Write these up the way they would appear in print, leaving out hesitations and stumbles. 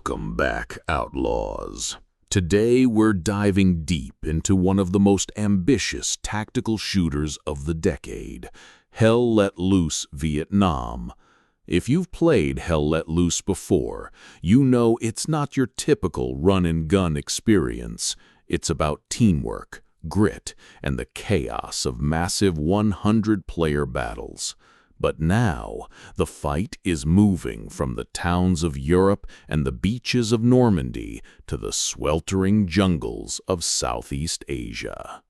Welcome back, Outlaws. Today we're diving deep into one of the most ambitious tactical shooters of the decade, Hell Let Loose Vietnam. If you've played Hell Let Loose before, you know it's not your typical run-and-gun experience. It's about teamwork, grit, and the chaos of massive 100-player battles. But now, the fight is moving from the towns of Europe and the beaches of Normandy to the sweltering jungles of Southeast Asia.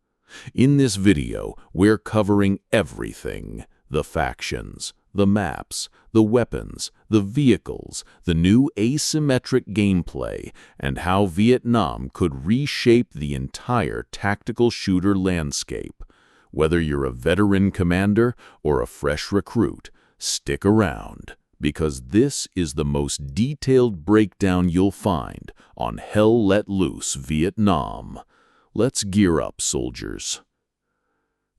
In this video, we're covering everything: the factions, the maps, the weapons, the vehicles, the new asymmetric gameplay, and how Vietnam could reshape the entire tactical shooter landscape. Whether you're a veteran commander or a fresh recruit, stick around, because this is the most detailed breakdown you'll find on Hell Let Loose Vietnam. Let's gear up, soldiers.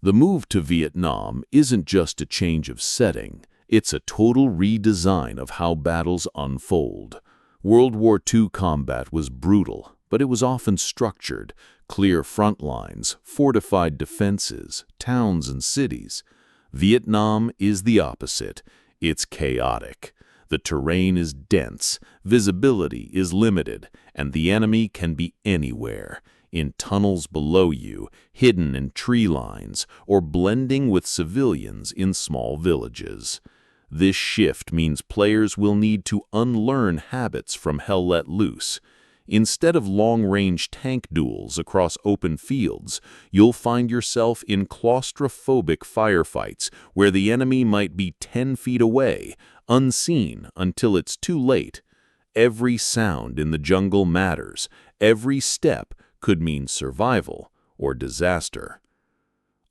The move to Vietnam isn't just a change of setting, it's a total redesign of how battles unfold. World War II combat was brutal, but it was often structured: clear front lines, fortified defenses, towns and cities. Vietnam is the opposite. It's chaotic. The terrain is dense, visibility is limited, and the enemy can be anywhere, in tunnels below you, hidden in tree lines, or blending with civilians in small villages. This shift means players will need to unlearn habits from Hell Let Loose. Instead of long-range tank duels across open fields, you'll find yourself in claustrophobic firefights where the enemy might be 10 feet away, unseen until it's too late. Every sound in the jungle matters. Every step could mean survival or disaster.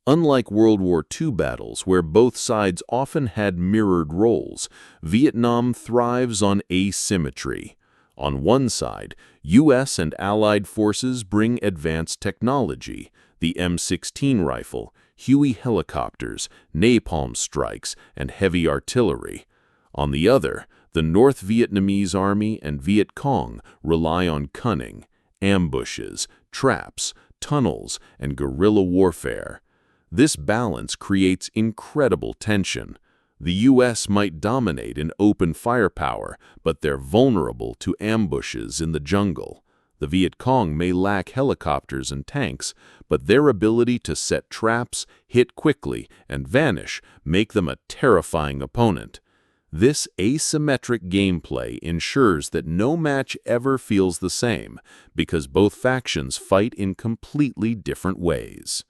Unlike World War II battles, where both sides often had mirrored roles, Vietnam thrives on asymmetry. On one side, U.S. and Allied forces bring advanced technology: the M16 rifle, Huey helicopters, napalm strikes, and heavy artillery. On the other, the North Vietnamese Army and Viet Cong rely on cunning, ambushes, traps, tunnels, and guerrilla warfare. This balance creates incredible tension. The U.S. might dominate in open firepower, but they're vulnerable to ambushes in the jungle. The Viet Cong may lack helicopters and tanks, but their ability to set traps, hit quickly, and vanish make them a terrifying opponent. This asymmetric gameplay ensures that no match ever feels the same, because both factions fight in completely different ways.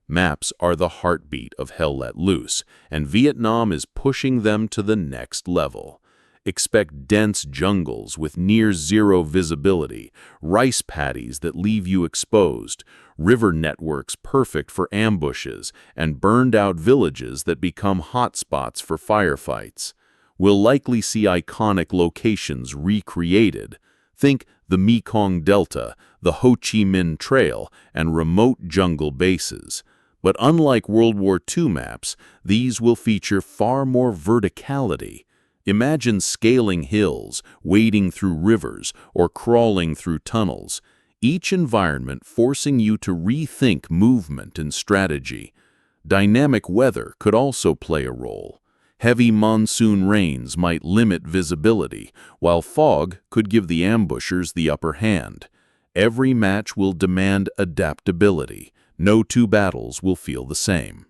Maps are the heartbeat of Hell Let Loose, and Vietnam is pushing them to the next level. Expect dense jungles with near-zero visibility, rice paddies that leave you exposed, river networks perfect for ambushes, and burned-out villages that become hotspots for firefights. We'll likely see iconic locations recreated. Think the Mekong Delta, the Ho Chi Minh Trail, and remote jungle bases. But unlike World War II maps, these will feature far more verticality. Imagine scaling hills, wading through rivers, or crawling through tunnels, each environment forcing you to rethink movement and strategy. Dynamic weather could also play a role. Heavy monsoon rains might limit visibility, while fog could give the ambushers the upper hand. Every match will demand adaptability. No two battles will feel the same.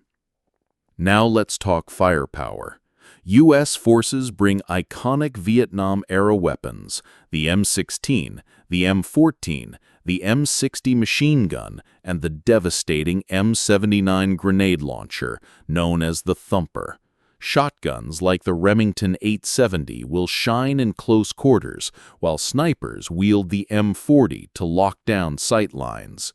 Now let's talk firepower. U.S. forces bring iconic Vietnam-era weapons: the M16, the M14, the M60 machine gun, and the devastating M79 grenade launcher, known as the Thumper. Shotguns like the Remington 870 will shine in close quarters, while snipers wield the M40 to lock down sight lines.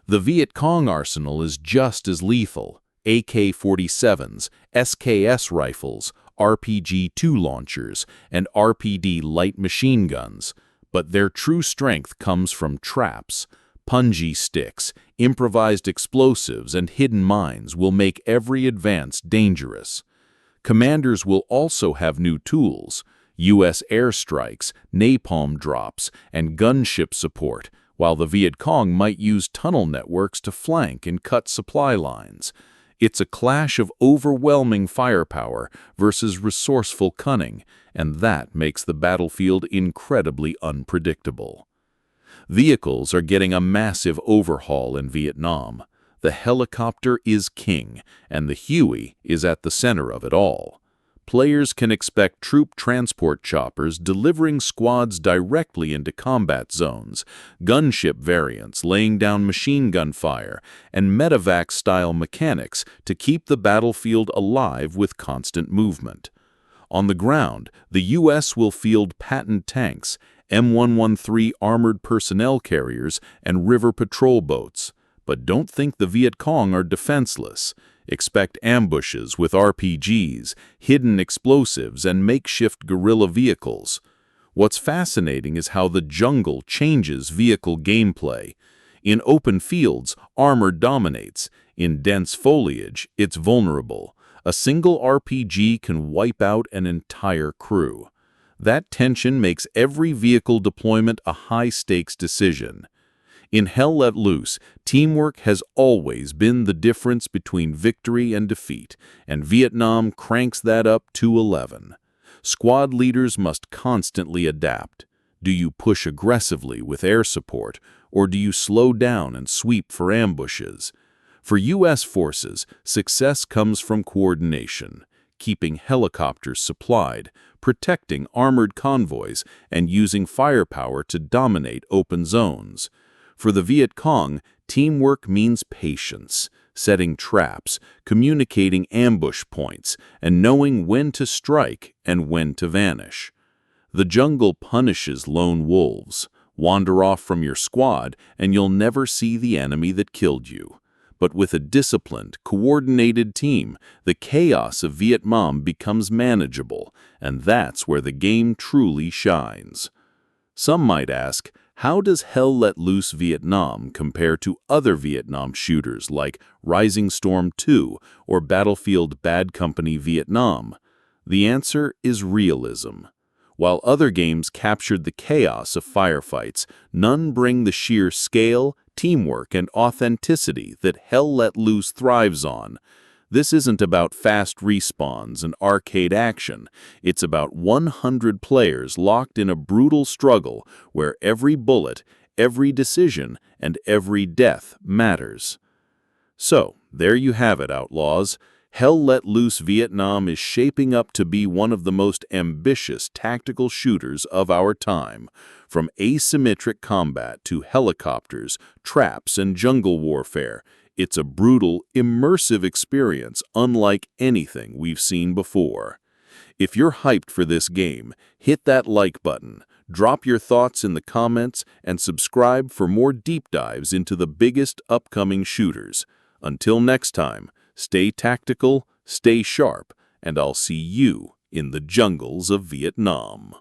The Viet Cong arsenal is just as lethal: AK-47s, SKS rifles, RPG-2 launchers, and RPD light machine guns. But their true strength comes from traps. Punji sticks, improvised explosives, and hidden mines will make every advance dangerous. Commanders will also have new tools: U.S. airstrikes, napalm drops, and gunship support, while the Viet Cong might use tunnel networks to flank and cut supply lines. It's a clash of overwhelming firepower versus resourceful cunning, and that makes the battlefield incredibly unpredictable. Vehicles are getting a massive overhaul in Vietnam. The helicopter is king, and the Huey is at the center of it all. Players can expect troop transport choppers delivering squads directly into combat zones, gunship variants laying down machine gun fire, and medevac-style mechanics to keep the battlefield alive with constant movement. On the ground, the U.S. will field Patton tanks, M113 armored personnel carriers, and river patrol boats. But don't think the Viet Cong are defenseless. Expect ambushes with RPGs, hidden explosives, and makeshift guerrilla vehicles. What's fascinating is how the jungle changes vehicle gameplay. In open fields, armor dominates. In dense foliage, it's vulnerable. A single RPG can wipe out an entire crew. That tension makes every vehicle deployment a high-stakes decision. In Hell Let Loose, teamwork has always been the difference between victory and defeat, and Vietnam cranks that up to 11. Squad leaders must constantly adapt. Do you push aggressively with air support, or do you slow down and sweep for ambushes? For U.S. forces, success comes from coordination, keeping helicopters supplied, protecting armored convoys, and using firepower to dominate open zones. For the Viet Cong, teamwork means patience, setting traps, communicating ambush points, and knowing when to strike and when to vanish. The jungle punishes lone wolves. Wander off from your squad, and you'll never see the enemy that killed you. But with a disciplined, coordinated team, the chaos of Vietnam becomes manageable, and that's where the game truly shines. Some might ask, how does Hell Let Loose Vietnam compare to other Vietnam shooters like Rising Storm 2 or Battlefield Bad Company Vietnam? The answer is realism. While other games captured the chaos of firefights, none bring the sheer scale, teamwork, and authenticity that Hell Let Loose thrives on. This isn't about fast respawns and arcade action. It's about 100 players locked in a brutal struggle where every bullet, every decision, and every death matters. So, there you have it, Outlaws. Hell Let Loose Vietnam is shaping up to be one of the most ambitious tactical shooters of our time. From asymmetric combat to helicopters, traps, and jungle warfare, it's a brutal, immersive experience unlike anything we've seen before. If you're hyped for this game, hit that like button, drop your thoughts in the comments, and subscribe for more deep dives into the biggest upcoming shooters. Until next time, stay tactical, stay sharp, and I'll see you in the jungles of Vietnam.